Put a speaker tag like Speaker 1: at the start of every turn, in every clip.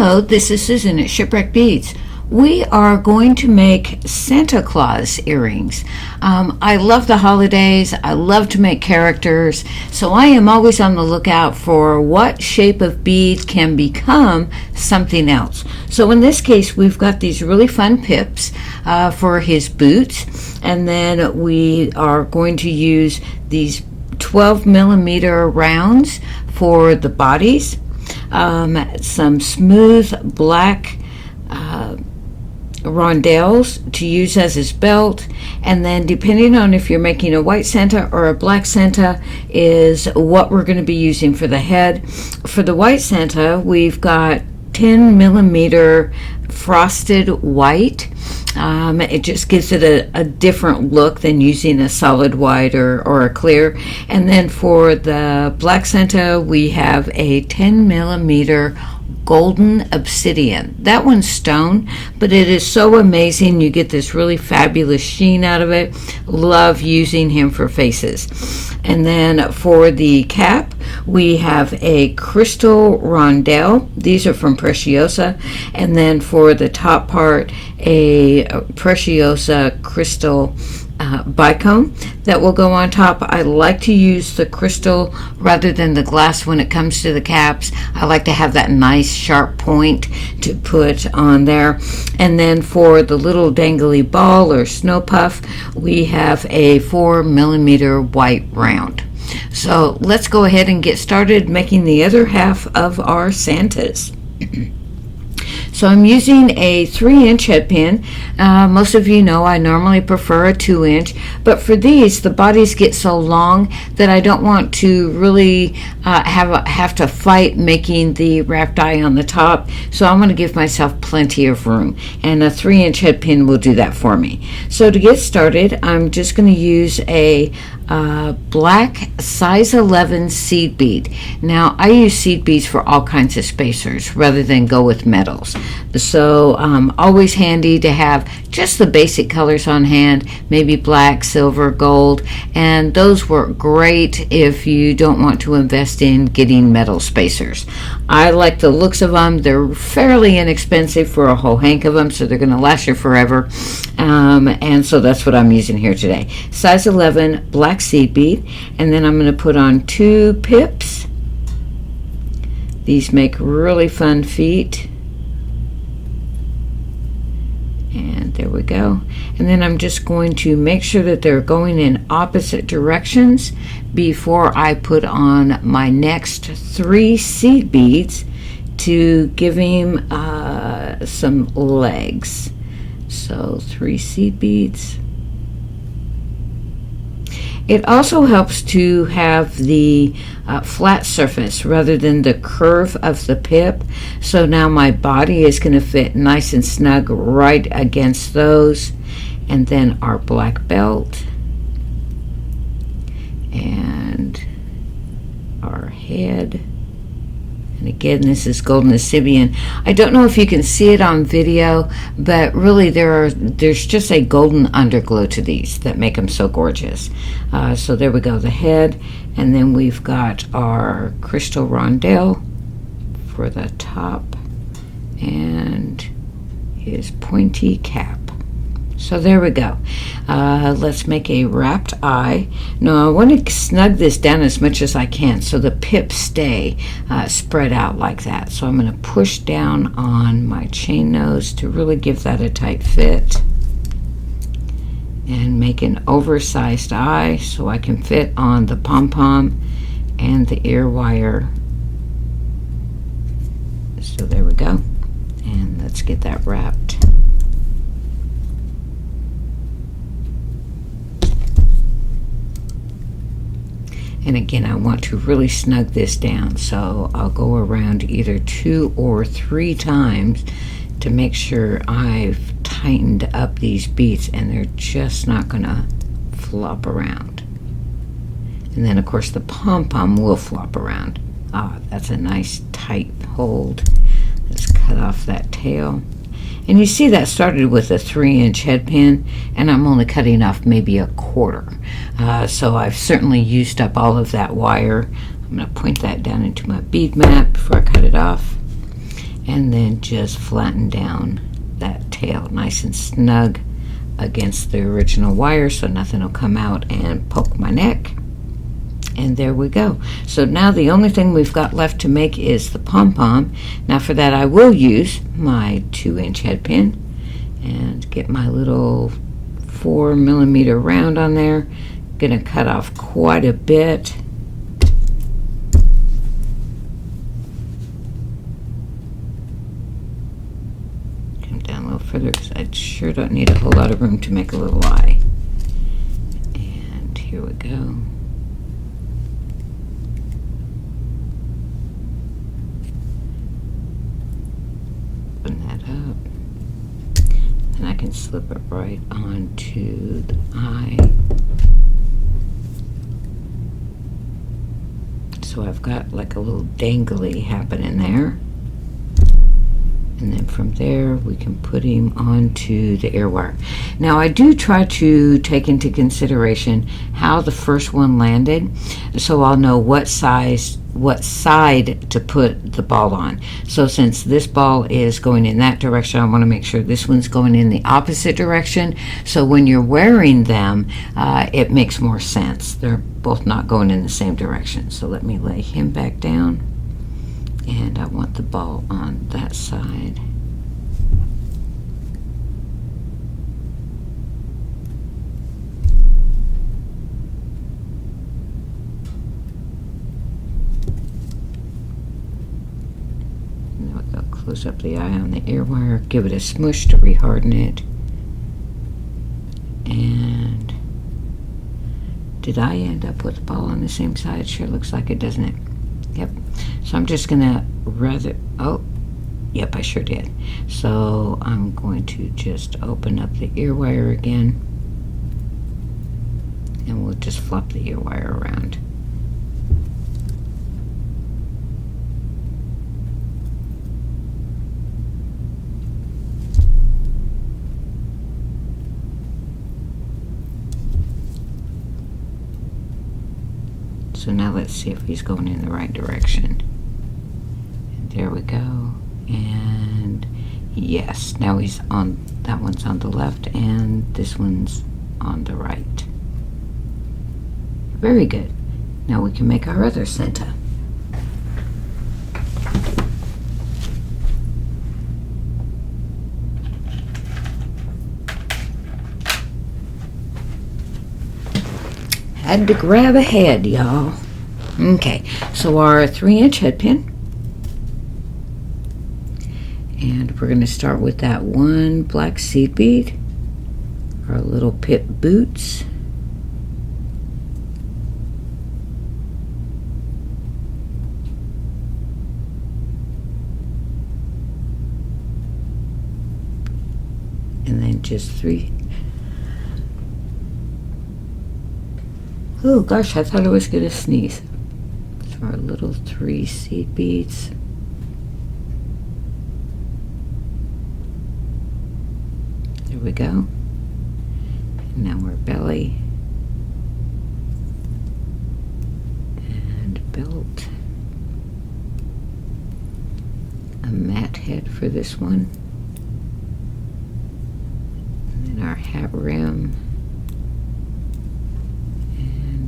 Speaker 1: Hello, this is Susan at Shipwreck Beads. We are going to make Santa Claus earrings. I love the holidays. I love to make characters. So I am always on the lookout for what shape of bead can become something else. So in this case, we've got these really fun pips for his boots. And then we are going to use these 12 millimeter rounds for the bodies. Some smooth black rondelles to use as his belt, and then depending on if you're making a white Santa or a black Santa is what we're going to be using for the head. For the white Santa, we've got 10 millimeter frosted white. It just gives it a different look than using a solid white or a clear. And then for the black Santa, we have a 10 millimeter golden obsidian. That one's stone, but it is so amazing. You get this really fabulous sheen out of it. Love using him for faces. And then for the cap, we have a crystal rondelle. These are from Preciosa. And then for the top part, a Preciosa crystal bicone that will go on top. I like to use the crystal rather than the glass when it comes to the caps. I like to have that nice sharp point to put on there. And then for the little dangly ball or snow puff, we have a 4 millimeter white round. So let's go ahead and get started making the other half of our Santas. So I'm using a 3-inch head pin. Most of you know I normally prefer a 2-inch, but for these the bodies get so long that I don't want to really have to fight making the wrapped eye on the top. So I'm going to give myself plenty of room, and a 3-inch head pin will do that for me. So to get started, I'm just going to use a black size 11 seed bead. Now I use seed beads for all kinds of spacers rather than go with metals. So always handy to have just the basic colors on hand, maybe black, silver, gold, and those work great if you don't want to invest in getting metal spacers. I like the looks of them. They're fairly inexpensive for a whole hank of them, so they're going to last you forever. And so that's what I'm using here today. Size 11 black seed bead, and then I'm going to put on 2 pips. These make really fun feet. And there we go. And then I'm just going to make sure that they're going in opposite directions before I put on my next 3 seed beads to give him some legs. So 3 seed beads. It also helps to have the flat surface rather than the curve of the pip. So now my body is going to fit nice and snug right against those. And then our black belt and our head. And again, this is golden obsidian. I don't know if you can see it on video, but really there's just a golden underglow to these that make them so gorgeous. So there we go, the head, and then we've got our crystal rondelle for the top and his pointy cap. So there we go. Let's make a wrapped eye. Now I want to snug this down as much as I can so the pips stay spread out like that. So I'm going to push down on my chain nose to really give that a tight fit and make an oversized eye so I can fit on the pom-pom and the ear wire. So there we go. And let's get that wrapped. And again, I want to really snug this down, so I'll go around either 2 or 3 times to make sure I've tightened up these beads and they're just not going to flop around. And then of course the pom-pom will flop around. That's a nice tight hold. Let's cut off that tail. And you see that started with a 3-inch head pin, and I'm only cutting off maybe a quarter. So I've certainly used up all of that wire. I'm going to point that down into my bead mat before I cut it off. and then just flatten down that tail nice and snug against the original wire so nothing will come out and poke my neck. And there we go. So now the only thing we've got left to make is the pom-pom. Now for that I will use my 2-inch head pin and get my little 4mm round on there. Gonna cut off quite a bit. Come down a little further because I sure don't need a whole lot of room to make a little eye. And here we go. Open that up. And I can slip it right onto the eye. So I've got like a little dangly happening there. And then from there we can put him onto the ear wire. Now I do try to take into consideration how the first one landed, so I'll know what side to put the ball on. So since this ball is going in that direction, I want to make sure this one's going in the opposite direction, so when you're wearing them it makes more sense. They're both not going in the same direction. So let me lay him back down, and I want the ball on that side. Now I'll close up the eye on the ear wire, give it a smush to reharden it. And did I end up with the ball on the same side? Sure looks like it, doesn't it? Yep. So I'm just gonna oh, yep, I sure did. So I'm going to just open up the ear wire again, and we'll just flop the ear wire around. So now let's see if he's going in the right direction. And there we go. And yes, now he's on, that one's on the left and this one's on the right. Very good. Now we can make our other Santa. Had to grab a head, y'all. Okay, so our 3-inch head pin. And we're going to start with that one black seed bead, our little pip boots. And then just 3. Oh gosh, I thought I was going to sneeze. So our little 3 seed beads. There we go. And now we're belly. And belt. A matte head for this one. And then our hat rim.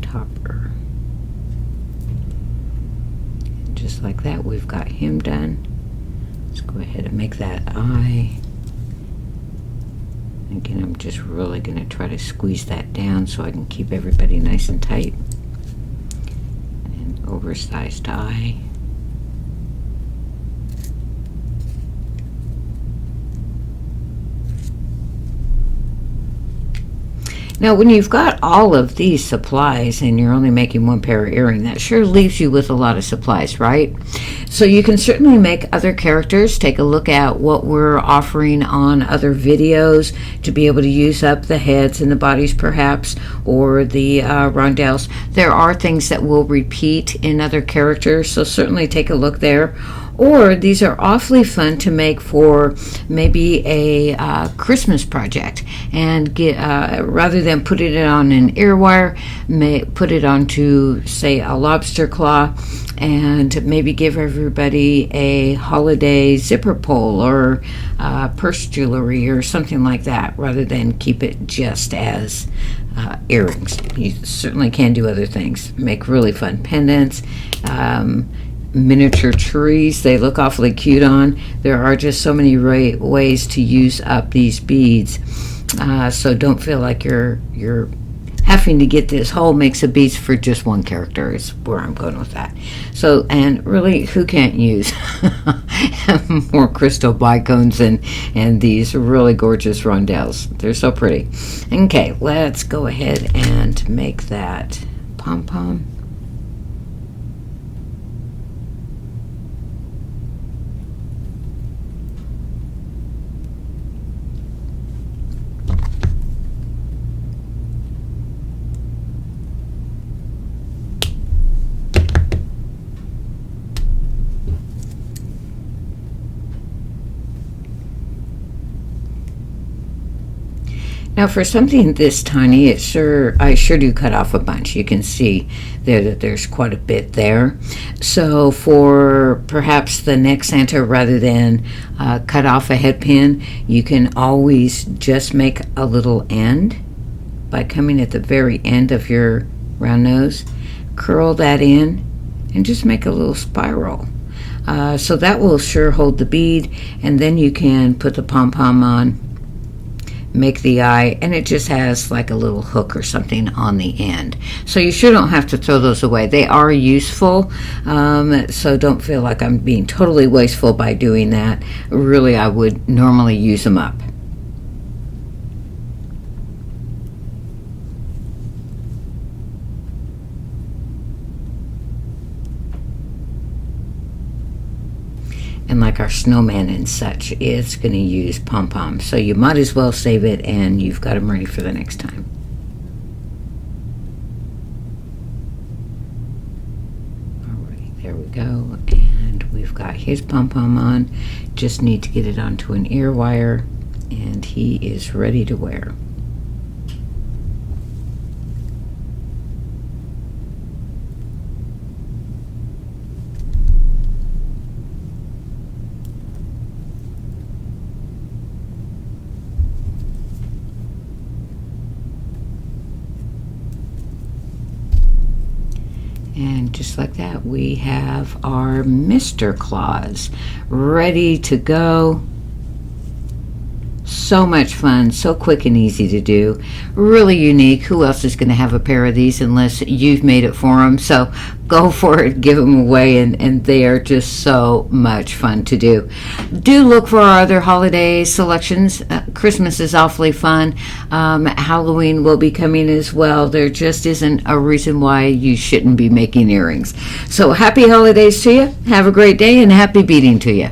Speaker 1: Topper. And just like that, we've got him done. Let's go ahead and make that eye. Again, I'm just really going to try to squeeze that down so I can keep everybody nice and tight. And oversized eye. Now, when you've got all of these supplies and you're only making one pair of earring, that sure leaves you with a lot of supplies, right? So you can certainly make other characters. Take a look at what we're offering on other videos to be able to use up the heads and the bodies perhaps, or the rondelles. There are things that will repeat in other characters, so certainly take a look there. Or these are awfully fun to make for maybe a Christmas project, and get rather than putting it on an ear wire, put it onto, say, a lobster claw, and maybe give everybody a holiday zipper pull or purse jewelry or something like that, rather than keep it just as earrings. You certainly can do other things. Make really fun pendants, miniature trees. They look awfully cute on. There are just so many ways to use up these beads. So don't feel like you're having to get this whole mix of beads for just one character is where I'm going with that. So, and really, who can't use more crystal bicones and these really gorgeous rondelles? They're so pretty. Okay, let's go ahead and make that pom-pom. Now for something this tiny, I sure do cut off a bunch. You can see there that there's quite a bit there. So for perhaps the next Santa, rather than cut off a head pin, you can always just make a little end by coming at the very end of your round nose, curl that in, and just make a little spiral. So that will sure hold the bead, and then you can put the pom-pom on, make the eye, and it just has like a little hook or something on the end. So you sure don't have to throw those away. They are useful, so don't feel like I'm being totally wasteful by doing that. Really, I would normally use them up. And like our snowman and such, it's going to use pom-poms. So you might as well save it, and you've got them ready for the next time. Alright, there we go. And we've got his pom-pom on. Just need to get it onto an ear wire, and he is ready to wear. And just like that, we have our Mr. Claus ready to go. So much fun, so quick and easy to do. Really unique. Who else is going to have a pair of these unless you've made it for them? So go for it, give them away, and they are just so much fun to do. Do look for our other holiday selections. Christmas is awfully fun. Halloween will be coming as well. There just isn't a reason why you shouldn't be making earrings. So happy holidays to you. Have a great day, and happy beading to you.